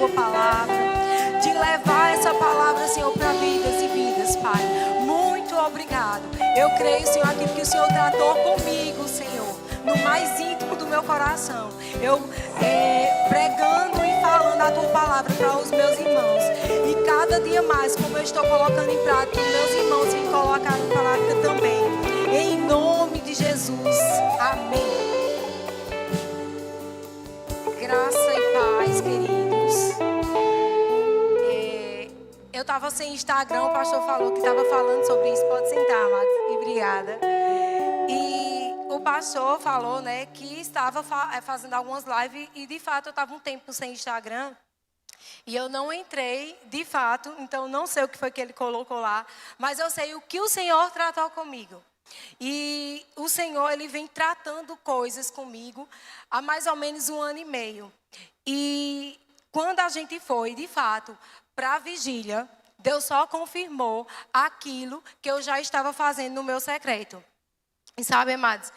tua palavra, de levar essa palavra, Senhor, para vidas e vidas, Pai. Muito obrigado. Eu creio, Senhor, aquilo que o Senhor tratou comigo, Senhor, no mais íntimo do meu coração. Eu pregando e falando a tua palavra para os meus irmãos. E cada dia mais, como eu estou colocando em prática, meus irmãos vêm colocar em prática também. Em nome de Jesus. Amém. Graça e paz, queridos. Eu estava sem Instagram, o pastor falou que estava falando sobre isso. Pode sentar, amados. E obrigada. E o pastor falou, né, que estava fazendo algumas lives e, de fato, eu estava um tempo sem Instagram. E eu não entrei, de fato, então não sei o que foi que ele colocou lá. Mas eu sei o que o Senhor tratou comigo. E o Senhor, Ele vem tratando coisas comigo há mais ou menos 1 ano e meio. E quando a gente foi, de fato, para a vigília, Deus só confirmou aquilo que eu já estava fazendo no meu secreto. E sabe, amados?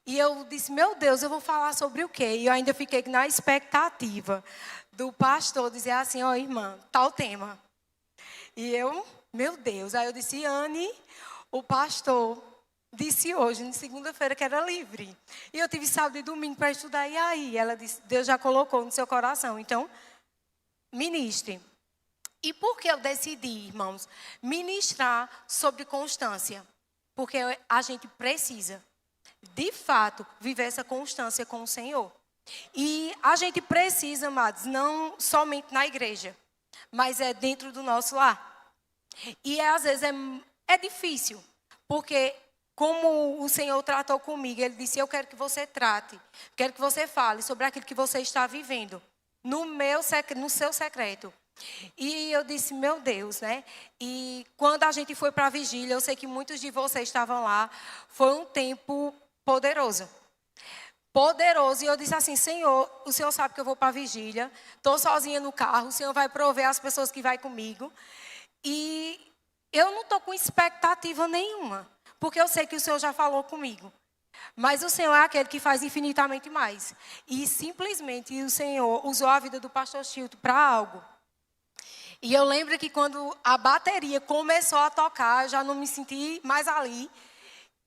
E eu disse, meu Deus, eu vou falar sobre o quê? E eu ainda fiquei na expectativa do pastor dizer assim, ó, irmã, tal tema. E eu, meu Deus, aí eu disse, Anne, o pastor disse hoje, na segunda-feira, que era livre. E eu tive sábado e domingo para estudar. E aí, ela disse, Deus já colocou no seu coração. Então, ministre. E por que eu decidi, irmãos, ministrar sobre constância? Porque a gente precisa, de fato, viver essa constância com o Senhor. E a gente precisa, amados, não somente na igreja, mas é dentro do nosso lar. E às vezes é difícil, porque como o Senhor tratou comigo, Ele disse, eu quero que você trate, quero que você fale sobre aquilo que você está vivendo, no seu secreto. E eu disse, meu Deus, né? E quando a gente foi para a vigília, eu sei que muitos de vocês estavam lá, foi um tempo poderoso. Poderoso, e eu disse assim, Senhor, o Senhor sabe que eu vou para a vigília, estou sozinha no carro, o Senhor vai prover as pessoas que vão comigo. E eu não estou com expectativa nenhuma. Porque eu sei que o Senhor já falou comigo. Mas o Senhor é aquele que faz infinitamente mais. E simplesmente o Senhor usou a vida do pastor Chilton para algo. E eu lembro que quando a bateria começou a tocar, eu já não me senti mais ali.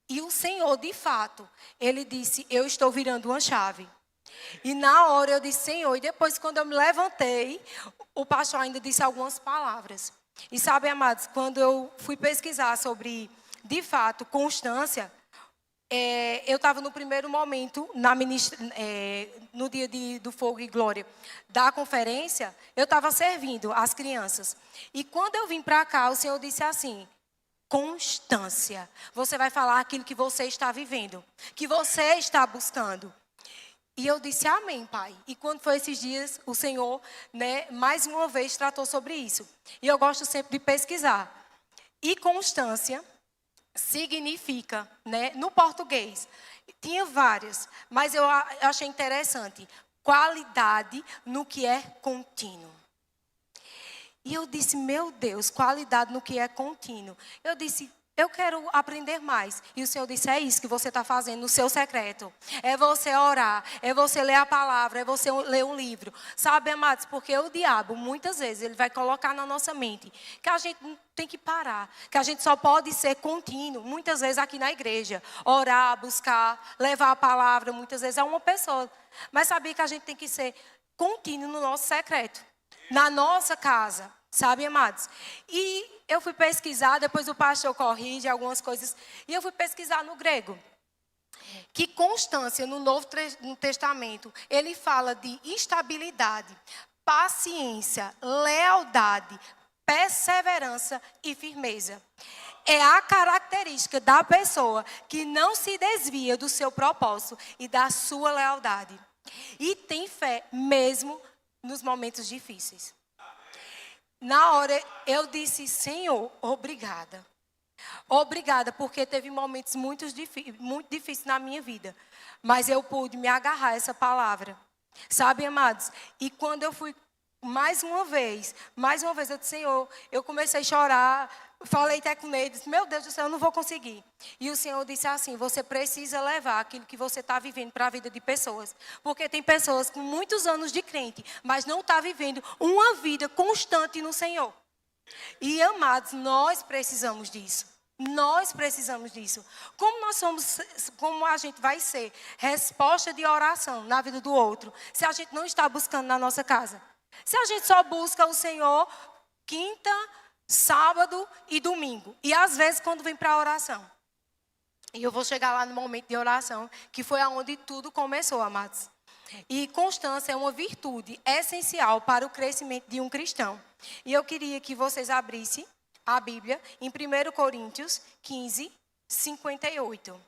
E o Senhor, de fato, Ele disse, eu estou virando uma chave. E na hora eu disse, Senhor, e depois quando eu me levantei, o pastor ainda disse algumas palavras. E sabe, amados, quando eu fui pesquisar sobre, de fato, constância, eu estava no primeiro momento, no dia do Fogo e Glória, da conferência, eu estava servindo as crianças. E quando eu vim para cá, o Senhor disse assim, constância. Você vai falar aquilo que você está vivendo, que você está buscando. E eu disse, amém, Pai. E quando foi esses dias, o Senhor, né, mais uma vez tratou sobre isso. E eu gosto sempre de pesquisar. E constância significa, né, no português, tinha várias, mas eu achei interessante, qualidade no que é contínuo. E eu disse, meu Deus, qualidade no que é contínuo. Eu disse, eu quero aprender mais. E o Senhor disse, é isso que você está fazendo no seu secreto. É você orar, é você ler a palavra, é você ler um livro. Sabe, amados, porque o diabo, muitas vezes, ele vai colocar na nossa mente que a gente tem que parar, que a gente só pode ser contínuo, muitas vezes aqui na igreja. Orar, buscar, levar a palavra, muitas vezes é uma pessoa. Mas sabia que a gente tem que ser contínuo no nosso secreto, na nossa casa. Sabe, amados? E eu fui pesquisar, depois o pastor corrige algumas coisas, e eu fui pesquisar no grego. Que constância no Novo Testamento, ele fala de estabilidade, paciência, lealdade, perseverança e firmeza. É a característica da pessoa que não se desvia do seu propósito e da sua lealdade. E tem fé mesmo nos momentos difíceis. Na hora eu disse, Senhor, obrigada. Obrigada, porque teve momentos muito difíceis na minha vida. Mas eu pude me agarrar a essa palavra. Sabe, amados? E quando eu fui mais uma vez, eu disse, Senhor, eu comecei a chorar, falei até com ele, disse, meu Deus do céu, eu não vou conseguir. E o Senhor disse assim, você precisa levar aquilo que você está vivendo para a vida de pessoas. Porque tem pessoas com muitos anos de crente, mas não está vivendo uma vida constante no Senhor. E amados, nós precisamos disso. Nós precisamos disso. Como a gente vai ser resposta de oração na vida do outro, se a gente não está buscando na nossa casa? Se a gente só busca o Senhor quinta, sábado e domingo. E às vezes quando vem para a oração. E eu vou chegar lá no momento de oração, que foi aonde tudo começou, amados. E constância é uma virtude essencial para o crescimento de um cristão. E eu queria que vocês abrissem a Bíblia em 1 Coríntios 15, 58.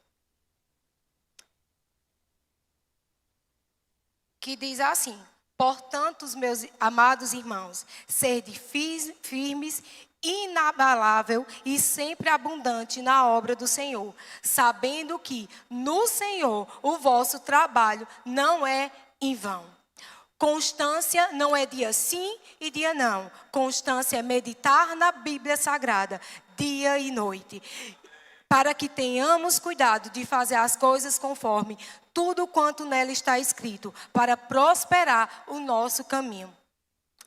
Que diz assim: portanto, os meus amados irmãos, sede firmes, inabalável e sempre abundante na obra do Senhor, sabendo que no Senhor o vosso trabalho não é em vão. Constância não é dia sim e dia não. Constância é meditar na Bíblia Sagrada, dia e noite. Para que tenhamos cuidado de fazer as coisas conforme tudo quanto nela está escrito, para prosperar o nosso caminho.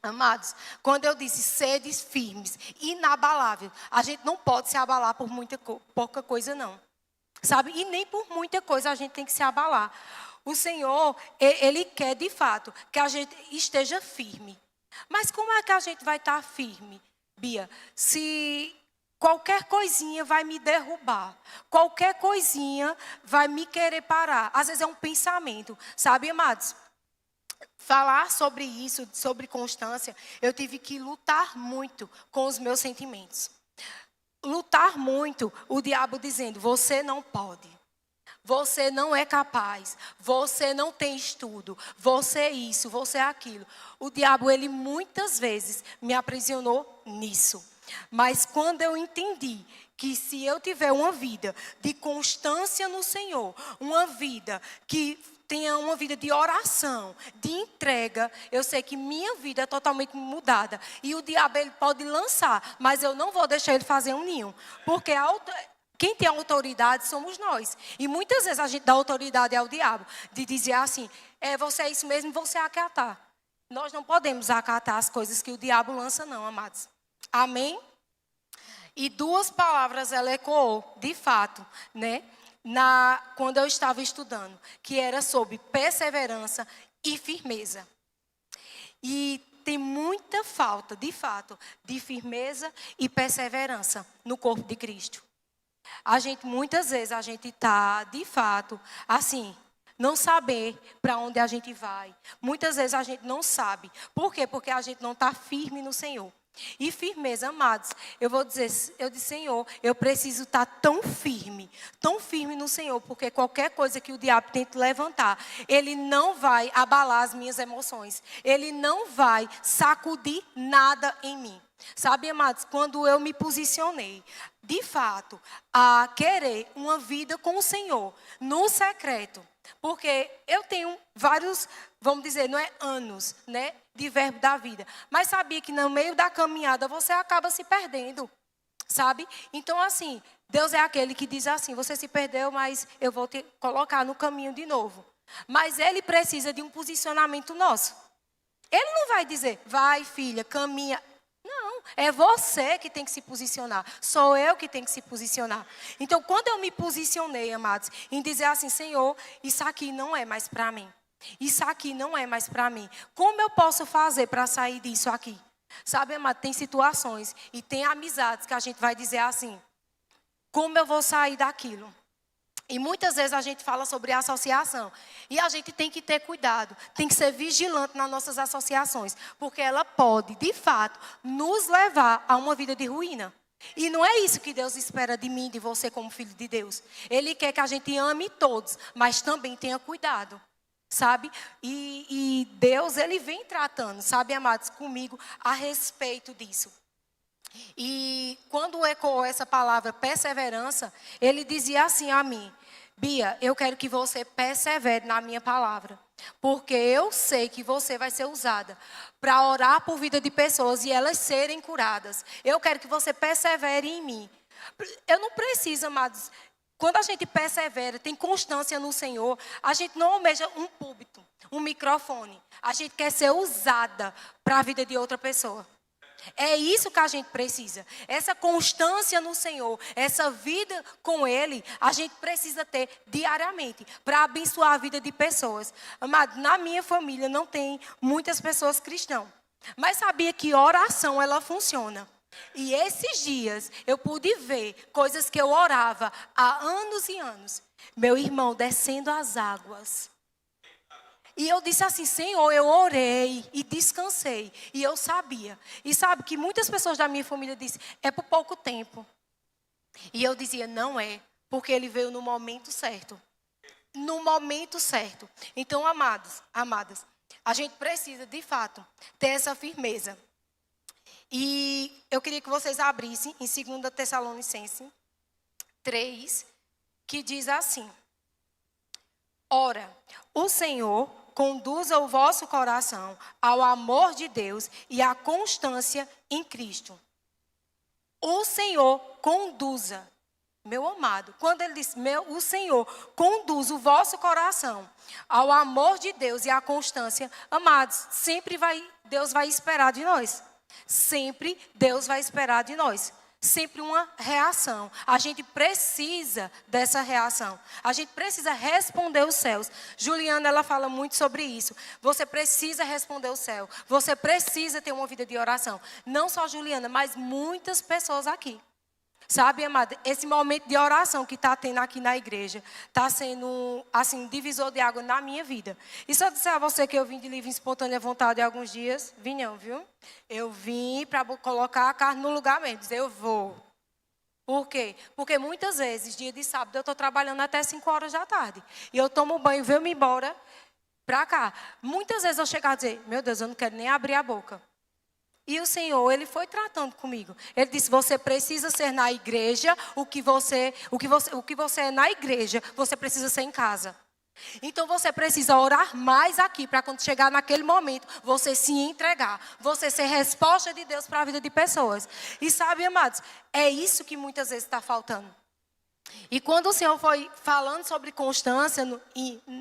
Amados, quando eu disse sedes firmes, inabalável, a gente não pode se abalar por pouca coisa não. Sabe? E nem por muita coisa a gente tem que se abalar. O Senhor, Ele quer de fato que a gente esteja firme. Mas como é que a gente vai estar firme, Bia? Se qualquer coisinha vai me derrubar, qualquer coisinha vai me querer parar. Às vezes é um pensamento, sabe, amados? Falar sobre isso, sobre constância, eu tive que lutar muito com os meus sentimentos. Lutar muito, o diabo dizendo, você não pode. Você não é capaz, você não tem estudo, você é isso, você é aquilo. O diabo, ele muitas vezes me aprisionou nisso. Mas quando eu entendi que se eu tiver uma vida de constância no Senhor, uma vida que tenha uma vida de oração, de entrega, eu sei que minha vida é totalmente mudada. E o diabo, ele pode lançar, mas eu não vou deixar ele fazer um ninho. Porque quem tem autoridade somos nós. E muitas vezes a gente dá autoridade ao diabo, de dizer assim, você é isso mesmo, você acatar. Nós não podemos acatar as coisas que o diabo lança não, amados. Amém? E duas palavras ela ecoou, de fato, né? Quando eu estava estudando, que era sobre perseverança e firmeza. E tem muita falta, de fato, de firmeza e perseverança no corpo de Cristo. Muitas vezes, a gente está, de fato, assim, não saber para onde a gente vai. Muitas vezes a gente não sabe. Por quê? Porque a gente não está firme no Senhor. E firmeza, amados, eu disse, Senhor, eu preciso estar tão firme no Senhor, porque qualquer coisa que o diabo tente levantar, ele não vai abalar as minhas emoções, ele não vai sacudir nada em mim. Sabe, amados, quando eu me posicionei, de fato, a querer uma vida com o Senhor, no secreto, porque eu tenho vários, vamos dizer, não é anos, né, de verbo da vida. Mas sabia que no meio da caminhada você acaba se perdendo, sabe? Então, assim, Deus é aquele que diz assim, você se perdeu, mas eu vou te colocar no caminho de novo. Mas Ele precisa de um posicionamento nosso. Ele não vai dizer, vai filha, caminha. Não, é você que tem que se posicionar. Sou eu que tenho que se posicionar. Então, quando eu me posicionei, amados, em dizer assim, Senhor, isso aqui não é mais para mim. Isso aqui não é mais para mim. Como eu posso fazer para sair disso aqui? Sabe, amado, tem situações e tem amizades que a gente vai dizer assim, como eu vou sair daquilo? E muitas vezes a gente fala sobre associação. E a gente tem que ter cuidado, tem que ser vigilante nas nossas associações. Porque ela pode, de fato, nos levar a uma vida de ruína. E não é isso que Deus espera de mim, de você como filho de Deus. Ele quer que a gente ame todos, mas também tenha cuidado. Sabe? E Deus, Ele vem tratando, sabe, amados, comigo a respeito disso. E quando ecoou essa palavra perseverança, Ele dizia assim a mim, Bia, eu quero que você persevere na minha palavra. Porque eu sei que você vai ser usada para orar por vida de pessoas e elas serem curadas. Eu quero que você persevere em mim. Eu não preciso, amados. Quando a gente persevera, tem constância no Senhor, a gente não almeja um púlpito, um microfone. A gente quer ser usada para a vida de outra pessoa. É isso que a gente precisa. Essa constância no Senhor, essa vida com Ele, a gente precisa ter diariamente para abençoar a vida de pessoas. Amado, na minha família não tem muitas pessoas cristãs. Mas sabia que oração, ela funciona. E esses dias eu pude ver coisas que eu orava há anos e anos. Meu irmão descendo as águas. E eu disse assim, Senhor, eu orei e descansei. E eu sabia. E sabe que muitas pessoas da minha família dizem, é por pouco tempo. E eu dizia, não é, porque ele veio no momento certo. No momento certo. Então, amados, amadas, a gente precisa, de fato, ter essa firmeza. E eu queria que vocês abrissem em 2 Tessalonicenses 3, que diz assim. Ora, o Senhor conduza o vosso coração ao amor de Deus e à constância em Cristo. O Senhor conduza, meu amado. Quando ele diz, o Senhor conduz o vosso coração ao amor de Deus e à constância, amados, sempre Deus vai esperar de nós. Sempre Deus vai esperar de nós. Sempre uma reação. A gente precisa dessa reação. A gente precisa responder os céus. Juliana, ela fala muito sobre isso. Você precisa responder o céu. Você precisa ter uma vida de oração. Não só Juliana, mas muitas pessoas aqui. Sabe, amada, esse momento de oração que está tendo aqui na igreja está sendo, assim, divisor de água na minha vida. E se eu disser a você que eu vim de livre e espontânea vontade há alguns dias, vim não, viu? Eu vim para colocar a carne no lugar mesmo, dizer eu vou. Por quê? Porque muitas vezes, dia de sábado, eu estou trabalhando até 5 horas da tarde. E eu tomo banho, venho-me embora para cá. Muitas vezes eu chego a dizer, meu Deus, eu não quero nem abrir a boca. E o Senhor, Ele foi tratando comigo. Ele disse, você precisa ser na igreja o que você é na igreja, você precisa ser em casa. Então você precisa orar mais aqui, para quando chegar naquele momento, você se entregar. Você ser resposta de Deus para a vida de pessoas. E sabe, amados, é isso que muitas vezes está faltando. E quando o Senhor foi falando sobre constância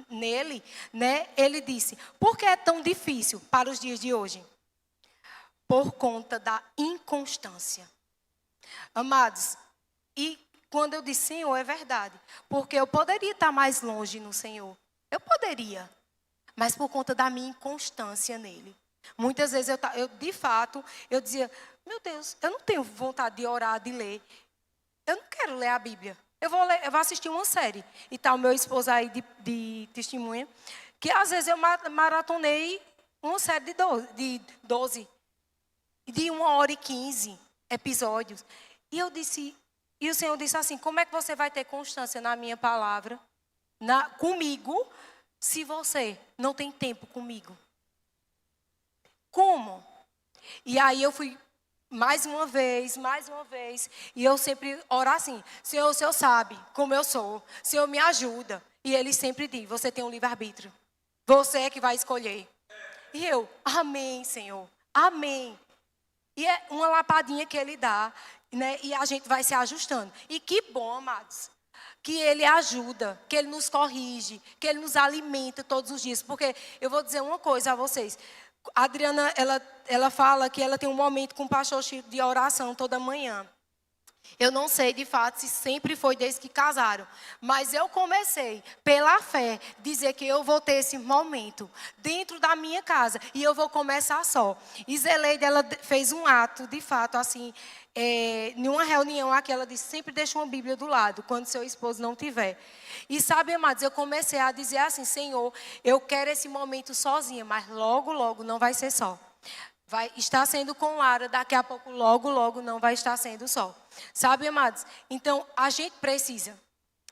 nele, né, Ele disse, por que é tão difícil para os dias de hoje? Por conta da inconstância. Amados, e quando eu disse Senhor, é verdade. Porque eu poderia estar mais longe no Senhor. Eu poderia. Mas por conta da minha inconstância nele. Muitas vezes eu de fato, eu dizia, meu Deus, eu não tenho vontade de orar, de ler. Eu não quero ler a Bíblia. Eu vou assistir uma série. E tá o meu esposo aí de testemunha. Que às vezes eu maratonei uma série de 12 de 1h15 episódios. E o Senhor disse assim, como é que você vai ter constância na minha palavra, comigo, se você não tem tempo comigo? Como? E aí eu fui mais uma vez, e eu sempre oro assim, Senhor, o Senhor sabe como eu sou, Senhor me ajuda. E Ele sempre diz, você tem um livre-arbítrio, você é que vai escolher. E eu, amém, Senhor, amém. E é uma lapadinha que Ele dá, né? E a gente vai se ajustando. E que bom, amados, que Ele ajuda, que Ele nos corrige, que Ele nos alimenta todos os dias. Porque eu vou dizer uma coisa a vocês. A Adriana, ela fala que ela tem um momento com o pastor Chico de oração toda manhã. Eu não sei, de fato, se sempre foi desde que casaram. Mas eu comecei, pela fé, dizer que eu vou ter esse momento dentro da minha casa. E eu vou começar só. E Zeleide, ela fez um ato, de fato, assim, em uma reunião aqui, ela disse, sempre deixa uma Bíblia do lado, quando seu esposo não tiver. E sabe, amados, eu comecei a dizer assim, Senhor, eu quero esse momento sozinha, mas logo, logo não vai ser só. Vai estar sendo com Lara, daqui a pouco, logo, logo, não vai estar sendo só. Sabe, amados? Então, a gente precisa.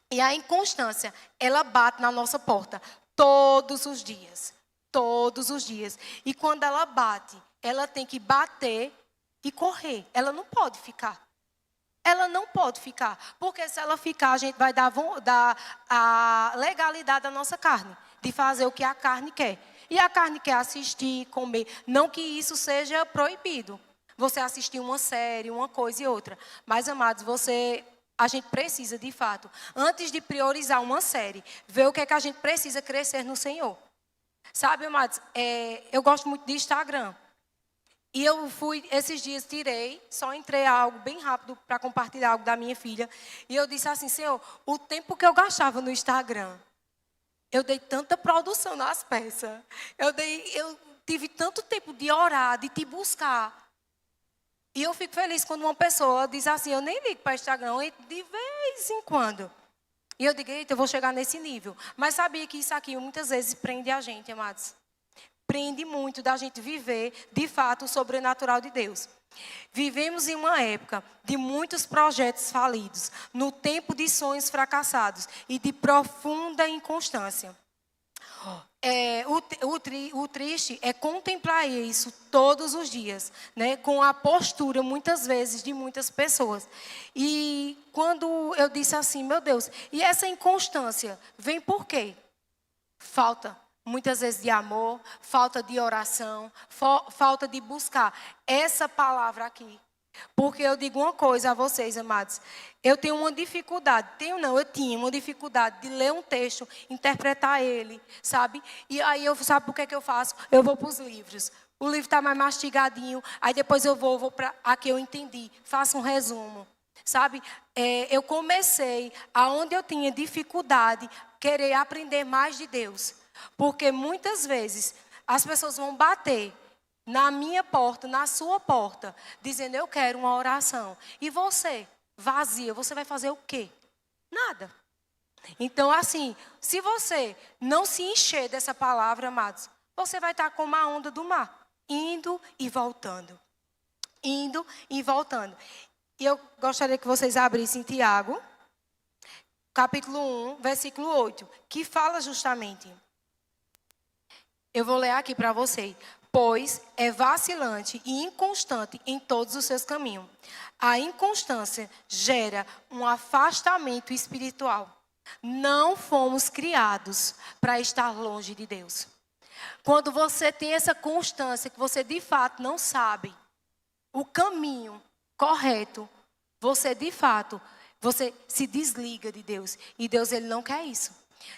E a inconstância, ela bate na nossa porta todos os dias. Todos os dias. E quando ela bate, ela tem que bater e correr. Ela não pode ficar. ela não pode ficar. Porque se ela ficar, a gente vai dar a legalidade à nossa carne, de fazer o que a carne quer. E a carne quer assistir, comer. Não que isso seja proibido. Você assistir uma série, uma coisa e outra. Mas, amados, a gente precisa, de fato, antes de priorizar uma série, ver o que é que a gente precisa crescer no Senhor. Sabe, amados, eu gosto muito de Instagram. E eu esses dias só entrei algo bem rápido para compartilhar algo da minha filha. E eu disse assim, Senhor, o tempo que eu gastava no Instagram, eu dei tanta produção nas peças. Eu tive tanto tempo de orar, de te buscar. E eu fico feliz quando uma pessoa diz assim, eu nem ligo para Instagram, de vez em quando. E eu digo, eita, eu vou chegar nesse nível. Mas sabia que isso aqui muitas vezes prende a gente, amados. Prende muito da gente viver, de fato, o sobrenatural de Deus. Vivemos em uma época de muitos projetos falidos, no tempo de sonhos fracassados e de profunda inconstância. O triste é contemplar isso todos os dias, né, com a postura, muitas vezes, de muitas pessoas. E quando eu disse assim, meu Deus, e essa inconstância vem por quê? Falta, muitas vezes, de amor, falta de oração, falta de buscar essa palavra aqui. Porque eu digo uma coisa a vocês, amados. Eu tenho uma dificuldade, eu tinha uma dificuldade de ler um texto, interpretar ele, sabe? E aí, sabe por que eu faço? Eu vou para os livros. O livro está mais mastigadinho, aí depois eu vou para a que eu entendi, faço um resumo, sabe? Eu comecei, aonde eu tinha dificuldade, querer aprender mais de Deus. Porque muitas vezes as pessoas vão bater na minha porta, na sua porta, dizendo, eu quero uma oração. E você, vazia, você vai fazer o quê? Nada. Então, assim, se você não se encher dessa palavra, amados, você vai estar como a onda do mar, indo e voltando. Indo e voltando. E eu gostaria que vocês abrissem Tiago, capítulo 1, versículo 8, que fala justamente. Eu vou ler aqui para vocês. Pois é vacilante e inconstante em todos os seus caminhos. A inconstância gera um afastamento espiritual. Não fomos criados para estar longe de Deus. Quando você tem essa constância, que você de fato não sabe o caminho correto, você de fato, você se desliga de Deus. E Deus, Ele não quer isso.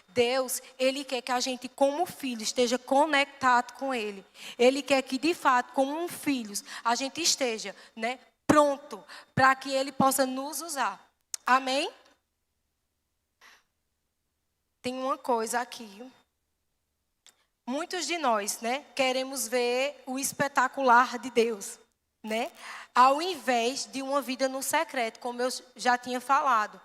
Deus, Ele quer que a gente, como filho, esteja conectado com Ele. Ele quer que, de fato, como um filho, a gente esteja, né, pronto para que Ele possa nos usar. Amém? Tem uma coisa aqui. Muitos de nós, né, queremos ver o espetacular de Deus, né? Ao invés de uma vida no secreto, como eu já tinha falado.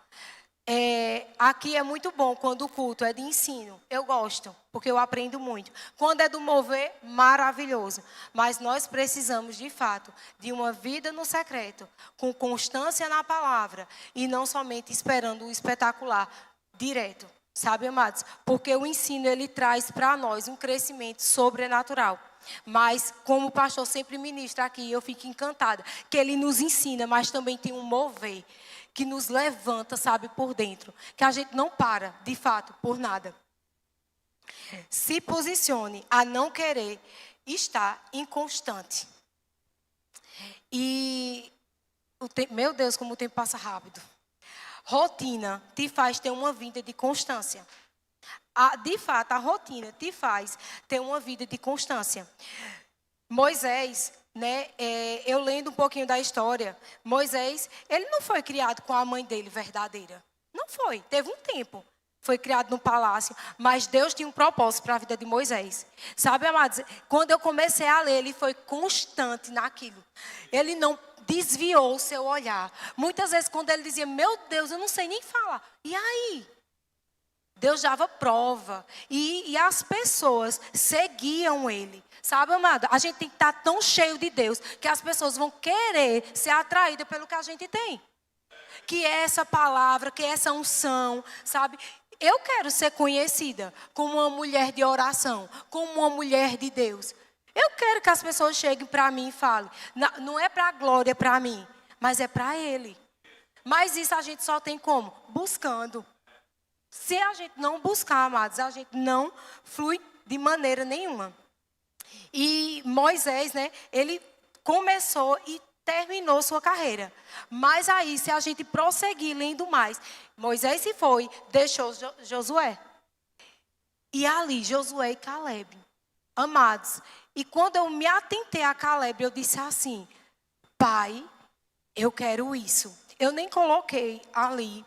Aqui é muito bom quando o culto é de ensino. Eu gosto, porque eu aprendo muito. Quando é do mover, maravilhoso. Mas nós precisamos, de fato, de uma vida no secreto, com constância na palavra, e não somente esperando o espetacular direto. Sabe, amados? Porque o ensino, ele traz para nós um crescimento sobrenatural. Mas, como o pastor sempre ministra aqui, eu fico encantada, que ele nos ensina, mas também tem um mover que nos levanta, sabe, por dentro. Que a gente não para, de fato, por nada. Se posicione a não querer estar inconstante. E, meu Deus, como o tempo passa rápido. Rotina te faz ter uma vida de constância. De fato, a rotina te faz ter uma vida de constância. Moisés, né, eu lendo um pouquinho da história, Moisés, ele não foi criado com a mãe dele verdadeira. Não foi, teve um tempo. Foi criado no palácio, mas Deus tinha um propósito para a vida de Moisés. Sabe, amados, quando eu comecei a ler, ele foi constante naquilo. Ele não desviou o seu olhar. Muitas vezes, quando ele dizia, meu Deus, eu não sei nem falar. E aí? Deus dava prova. E as pessoas seguiam ele. Sabe, amado? A gente tem que estar tão cheio de Deus que as pessoas vão querer ser atraídas pelo que a gente tem. Que é essa palavra, que é essa unção, sabe? Eu quero ser conhecida como uma mulher de oração, como uma mulher de Deus. Eu quero que as pessoas cheguem para mim e falem. Não é para a glória para mim, mas é para Ele. Mas isso a gente só tem como? Buscando. Se a gente não buscar, amados, a gente não flui de maneira nenhuma. E Moisés, né, ele começou e terminou sua carreira. Mas aí, se a gente prosseguir lendo mais, Moisés se foi, deixou Josué. E ali, Josué e Caleb. Amados, e quando eu me atentei a Caleb, eu disse assim, pai, eu quero isso. Eu nem coloquei ali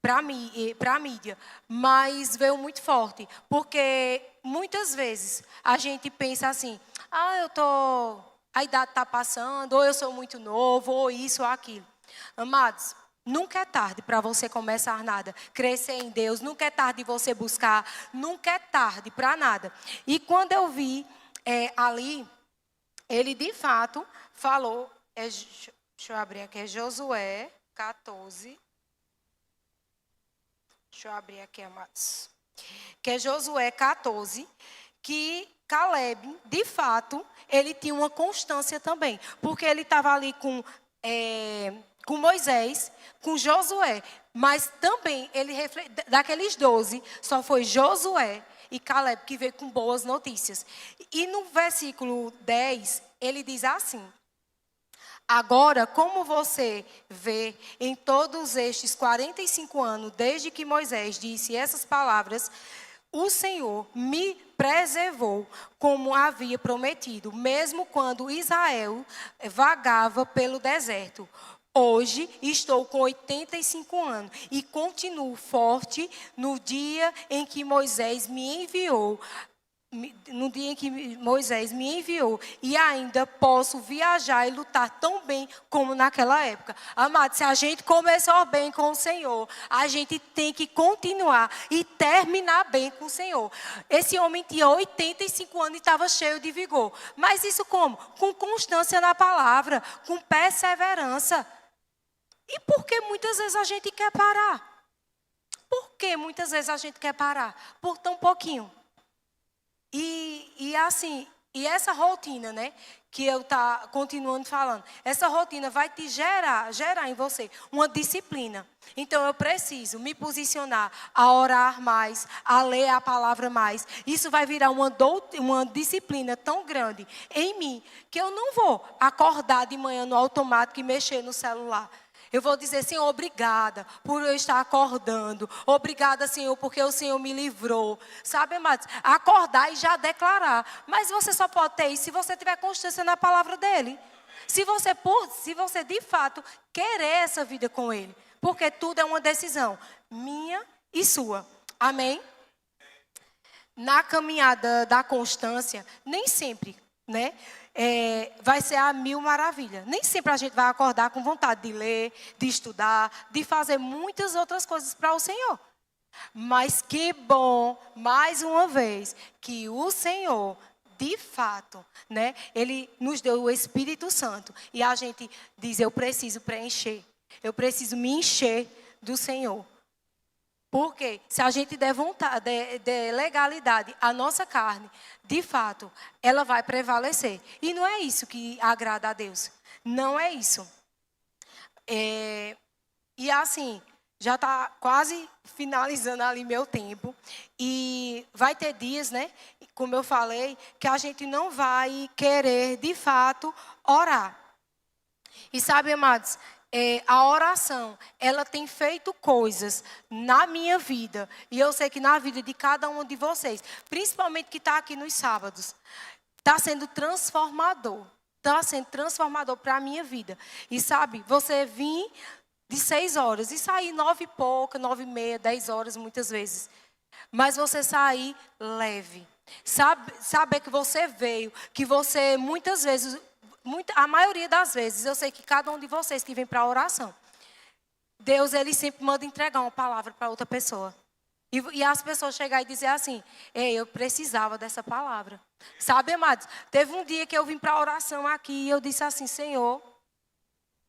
para a mídia, mas veio muito forte. Porque muitas vezes a gente pensa assim, a idade está passando, ou eu sou muito novo, ou isso ou aquilo. Amados, nunca é tarde para você começar nada, crescer em Deus, nunca é tarde de você buscar, nunca é tarde para nada. E quando eu vi ali, ele de fato falou, deixa eu abrir aqui, é Josué 14. Deixa eu abrir aqui, amados. Que é Josué 14, que Caleb, de fato, ele tinha uma constância também. Porque ele estava ali com Moisés, com Josué. Mas também, daqueles 12, só foi Josué e Caleb que veio com boas notícias. E no versículo 10, ele diz assim, agora, como você vê em todos estes 45 anos, desde que Moisés disse essas palavras, o Senhor me preservou como havia prometido, mesmo quando Israel vagava pelo deserto. Hoje estou com 85 anos e continuo forte no dia em que Moisés me enviou. E ainda posso viajar e lutar tão bem como naquela época. Amado, se a gente começou bem com o Senhor, a gente tem que continuar e terminar bem com o Senhor. Esse homem tinha 85 anos e estava cheio de vigor. Mas isso como? Com constância na palavra, com perseverança. E por que muitas vezes a gente quer parar? Por que muitas vezes a gente quer parar? Por tão pouquinho. E assim, e essa rotina, né, que eu tá continuando falando, essa rotina vai te gerar em você uma disciplina. Então eu preciso me posicionar a orar mais, a ler a palavra mais. Isso vai virar uma disciplina tão grande em mim que eu não vou acordar de manhã no automático e mexer no celular. Eu vou dizer, Senhor, obrigada por eu estar acordando. Obrigada, Senhor, porque o Senhor me livrou. Sabe, amados? Acordar e já declarar. Mas você só pode ter isso se você tiver constância na palavra dele. Se você de fato querer essa vida com ele. Porque tudo é uma decisão minha e sua. Amém? Na caminhada da constância, nem sempre, né? Vai ser a mil maravilhas. Nem sempre a gente vai acordar com vontade de ler, de estudar, de fazer muitas outras coisas para o Senhor. Mas que bom, mais uma vez, que o Senhor, de fato, né, Ele nos deu o Espírito Santo. E a gente diz, eu preciso preencher. Eu preciso me encher do Senhor. Porque se a gente der vontade, der legalidade à nossa carne, de fato, ela vai prevalecer. E não é isso que agrada a Deus. Não é isso. E assim, já está quase finalizando ali meu tempo. E vai ter dias, né? Como eu falei, que a gente não vai querer, de fato, orar. E sabe, amados, a oração, ela tem feito coisas na minha vida. E eu sei que na vida de cada um de vocês, principalmente que está aqui nos sábados, está sendo transformador. Está sendo transformador para a minha vida. E sabe, você vir de 6 horas e sair 9 e pouca, 9 e meia, 10 horas muitas vezes. Mas você sair leve. Saber que você veio, que você muitas vezes... a maioria das vezes, eu sei que cada um de vocês que vem para a oração, Deus, Ele sempre manda entregar uma palavra para outra pessoa. E as pessoas chegarem e dizer assim, eu precisava dessa palavra. Sabe, amados, teve um dia que eu vim para a oração aqui e eu disse assim, Senhor,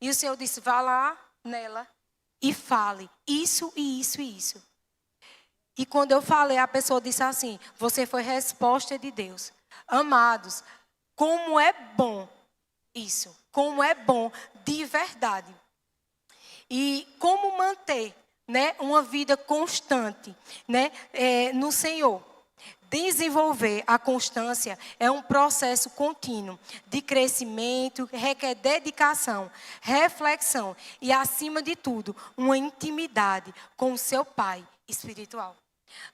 e o Senhor disse, vá lá nela e fale isso e isso e isso. E quando eu falei, a pessoa disse assim, você foi resposta de Deus. Amados, como é bom isso, como é bom de verdade. E como manter, né, uma vida constante, né, no Senhor. Desenvolver a constância é um processo contínuo de crescimento, requer dedicação, reflexão e, acima de tudo, uma intimidade com o seu Pai espiritual.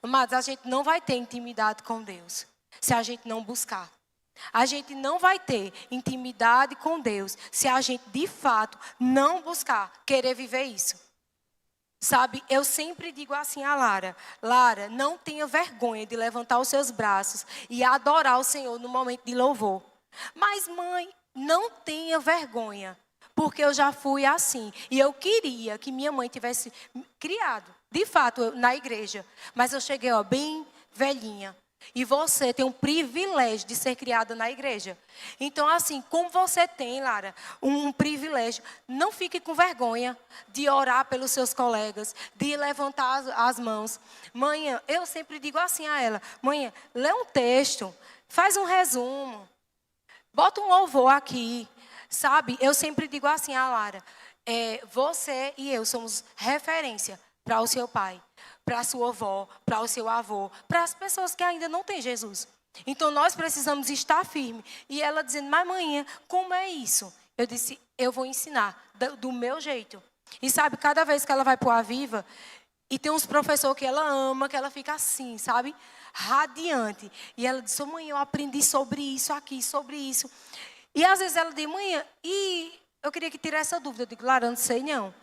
Mas a gente não vai ter intimidade com Deus se a gente não buscar. A gente não vai ter intimidade com Deus se a gente, de fato, não buscar querer viver isso. Sabe, eu sempre digo assim a Lara: Lara, não tenha vergonha de levantar os seus braços e adorar o Senhor no momento de louvor. Mas, mãe, não tenha vergonha, porque eu já fui assim. E eu queria que minha mãe tivesse criado, de fato, na igreja. Mas eu cheguei, bem velhinha. E você tem um privilégio de ser criada na igreja. Então, assim, como você tem, Lara, um privilégio, não fique com vergonha de orar pelos seus colegas, de levantar as mãos. Manhã, eu sempre digo assim a ela: manhã, lê um texto, faz um resumo, bota um louvor aqui, sabe? Eu sempre digo assim a Lara: você e eu somos referência para o seu pai, para a sua avó, para o seu avô, para as pessoas que ainda não têm Jesus. Então, nós precisamos estar firmes. E ela dizendo: mas mãe, como é isso? Eu disse: eu vou ensinar do meu jeito. E sabe, cada vez que ela vai para o Aviva, e tem uns professores que ela ama, que ela fica assim, sabe? Radiante. E ela disse: mãe, eu aprendi sobre isso aqui, sobre isso. E às vezes ela diz: mãe, e eu queria que tirasse essa dúvida. Eu digo: Lara, não sei não.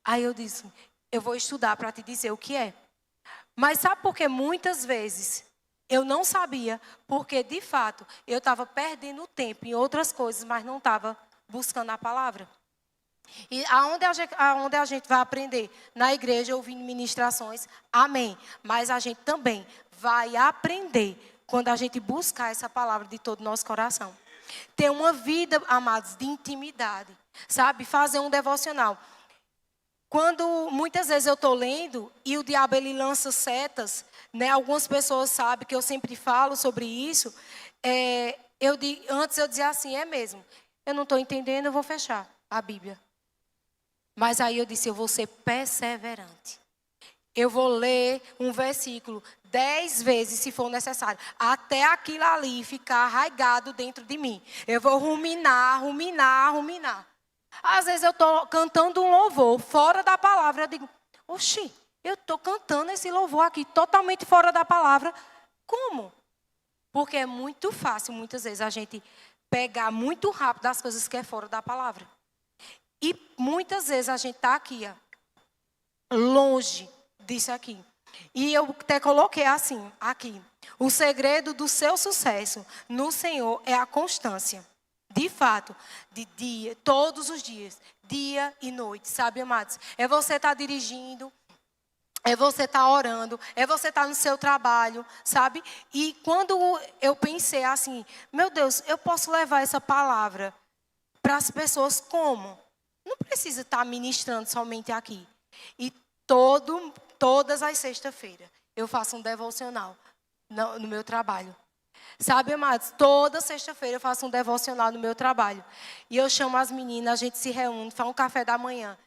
Aí eu disse: eu vou estudar para te dizer o que é. Mas sabe por que muitas vezes eu não sabia? Porque, de fato, eu estava perdendo tempo em outras coisas, mas não estava buscando a palavra. E aonde a gente vai aprender? Na igreja, ouvindo ministrações, amém. Mas a gente também vai aprender quando a gente buscar essa palavra de todo o nosso coração. Ter uma vida, amados, de intimidade, sabe? Fazer um devocional. Quando muitas vezes eu estou lendo e o diabo ele lança setas, né? Algumas pessoas sabem que eu sempre falo sobre isso. Antes eu dizia assim: é mesmo, eu não estou entendendo, eu vou fechar a Bíblia. Mas aí eu disse: eu vou ser perseverante. Eu vou ler um versículo 10 vezes, se for necessário, até aquilo ali ficar arraigado dentro de mim. Eu vou ruminar. Às vezes eu estou cantando um louvor fora da palavra. Eu digo: oxi, eu estou cantando esse louvor aqui totalmente fora da palavra. Como? Porque é muito fácil, muitas vezes, a gente pegar muito rápido as coisas que é fora da palavra. E muitas vezes a gente está aqui, longe disso aqui. E eu até coloquei assim, aqui: o segredo do seu sucesso no Senhor é a constância. De fato, de dia, todos os dias, dia e noite, sabe, amados? É você estar dirigindo, é você estar orando, é você estar no seu trabalho, sabe? E quando eu pensei assim: meu Deus, eu posso levar essa palavra para as pessoas como? Não precisa estar ministrando somente aqui. E todas as sextas-feiras eu faço um devocional no meu trabalho. Sabe, amados, toda sexta-feira eu faço um devocional no meu trabalho. E eu chamo as meninas, a gente se reúne, faz um café da manhã.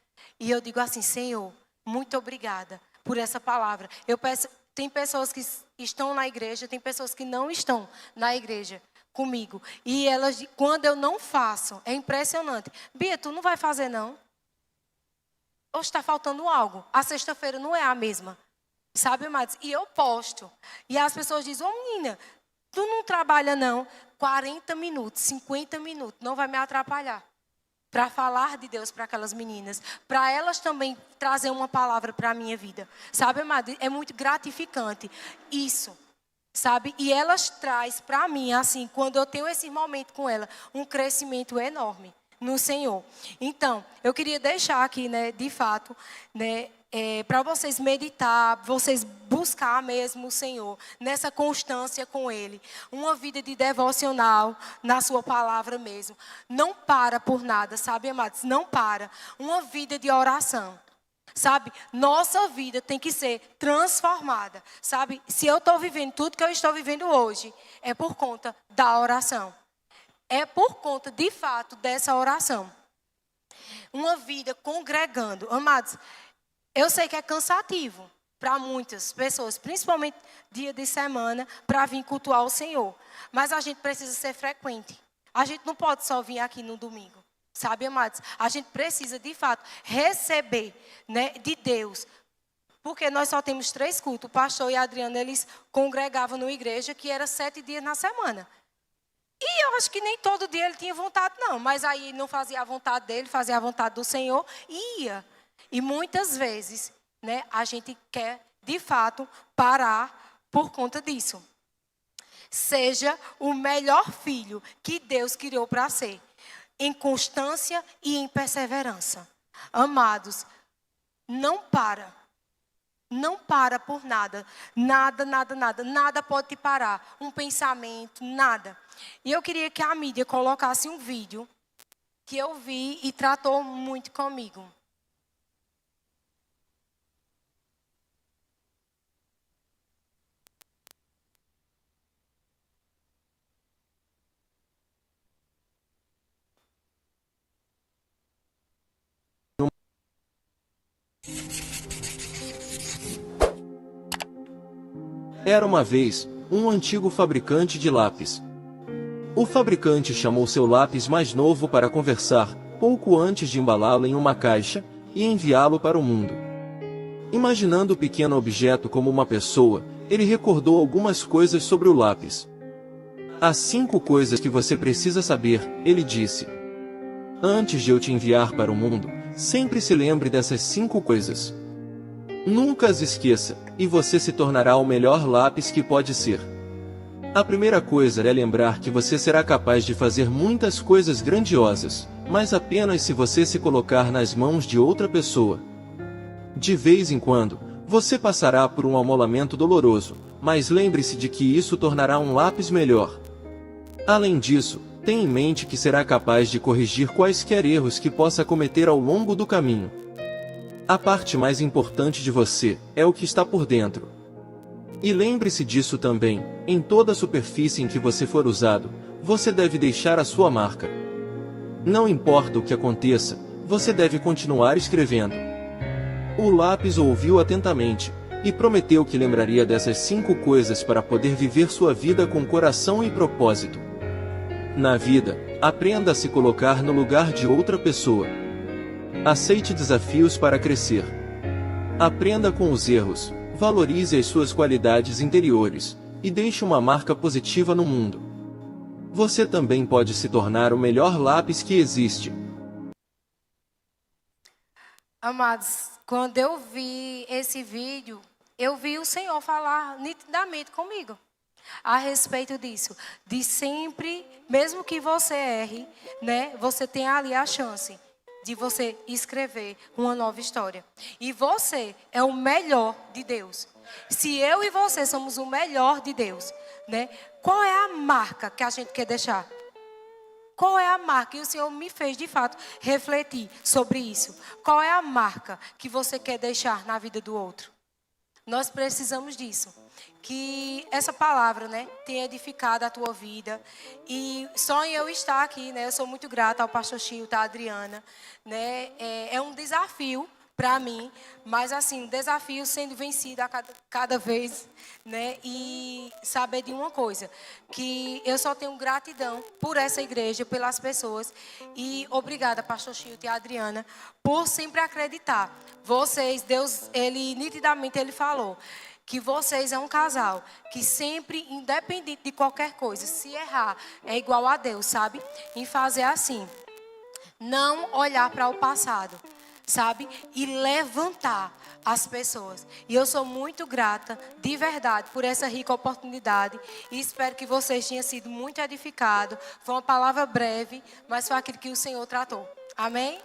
E eu digo assim: Senhor, muito obrigada por essa palavra. Eu peço, tem pessoas que estão na igreja, tem pessoas que não estão na igreja comigo. E elas, quando eu não faço, é impressionante: Bia, tu não vai fazer não? Ou está faltando algo? A sexta-feira não é a mesma. Sabe, amados? E eu posto. E as pessoas dizem: menina, tu não trabalha não, 40 minutos, 50 minutos, não vai me atrapalhar. Para falar de Deus para aquelas meninas. Para elas também trazer uma palavra para a minha vida. Sabe, amado? É muito gratificante isso. Sabe? E elas trazem para mim, assim, quando eu tenho esse momento com ela, um crescimento enorme no Senhor. Então, eu queria deixar aqui, né, de fato, né, para vocês meditar, vocês buscar mesmo o Senhor, nessa constância com Ele. Uma vida de devocional na sua palavra mesmo. Não para por nada, sabe, amados? Não para. Uma vida de oração. Sabe, nossa vida tem que ser transformada. Sabe, se eu estou vivendo tudo que eu estou vivendo hoje, é por conta da oração. É por conta, de fato, dessa oração. uma vida congregando. Amados, eu sei que é cansativo para muitas pessoas, principalmente dia de semana, para vir cultuar o Senhor. Mas a gente precisa ser frequente. A gente não pode só vir aqui no domingo. Sabe, amados? A gente precisa, de fato, receber, né, de Deus. Porque nós só temos 3 cultos. O pastor e a Adriana, eles congregavam na igreja, que era 7 dias na semana. E eu acho que nem todo dia ele tinha vontade, não. Mas aí ele não fazia a vontade dele, fazia a vontade do Senhor e ia. E muitas vezes, né, a gente quer, de fato, parar por conta disso. Seja o melhor filho que Deus criou para ser. Em constância e em perseverança. Amados, não para. Não para por nada. Nada, nada, nada. Nada pode te parar. Um pensamento, nada. E eu queria que a mídia colocasse um vídeo que eu vi e tratou muito comigo. Era uma vez, um antigo fabricante de lápis. O fabricante chamou seu lápis mais novo para conversar, pouco antes de embalá-lo em uma caixa e enviá-lo para o mundo. Imaginando o pequeno objeto como uma pessoa, ele recordou algumas coisas sobre o lápis. Há 5 coisas que você precisa saber, ele disse. Antes de eu te enviar para o mundo, sempre se lembre dessas 5 coisas. Nunca as esqueça, e você se tornará o melhor lápis que pode ser. A primeira coisa é lembrar que você será capaz de fazer muitas coisas grandiosas, mas apenas se você se colocar nas mãos de outra pessoa. De vez em quando, você passará por um amolamento doloroso, mas lembre-se de que isso tornará um lápis melhor. Além disso, tenha em mente que será capaz de corrigir quaisquer erros que possa cometer ao longo do caminho. A parte mais importante de você é o que está por dentro. E lembre-se disso também, em toda superfície em que você for usado, você deve deixar a sua marca. Não importa o que aconteça, você deve continuar escrevendo. O lápis ouviu atentamente, e prometeu que lembraria dessas 5 coisas para poder viver sua vida com coração e propósito. Na vida, aprenda a se colocar no lugar de outra pessoa. Aceite desafios para crescer. Aprenda com os erros, valorize as suas qualidades interiores, e deixe uma marca positiva no mundo. Você também pode se tornar o melhor lápis que existe. Amados, quando eu vi esse vídeo, eu vi o Senhor falar nitidamente comigo a respeito disso. De sempre, mesmo que você erre, né, você tem ali a chance de você escrever uma nova história. E você é o melhor de Deus. Se eu e você somos o melhor de Deus, né? Qual é a marca que a gente quer deixar? Qual é a marca? E o Senhor me fez, de fato, refletir sobre isso. Qual é a marca que você quer deixar na vida do outro? Nós precisamos disso. Que essa palavra, né, tenha edificado a tua vida. E só em eu estar aqui, né, eu sou muito grata ao pastor Chilton, à Adriana, né, é um desafio para mim, mas assim, um desafio sendo vencido a cada vez, né, e saber de uma coisa, que eu só tenho gratidão por essa igreja, pelas pessoas, e obrigada, pastor Chilton e a Adriana, por sempre acreditar. Vocês, Deus, nitidamente ele falou que vocês é um casal que sempre, independente de qualquer coisa, se errar, é igual a Deus, sabe? Em fazer assim, não olhar para o passado, sabe? E levantar as pessoas. E eu sou muito grata, de verdade, por essa rica oportunidade. E espero que vocês tenham sido muito edificados. Foi uma palavra breve, mas foi aquilo que o Senhor tratou. Amém?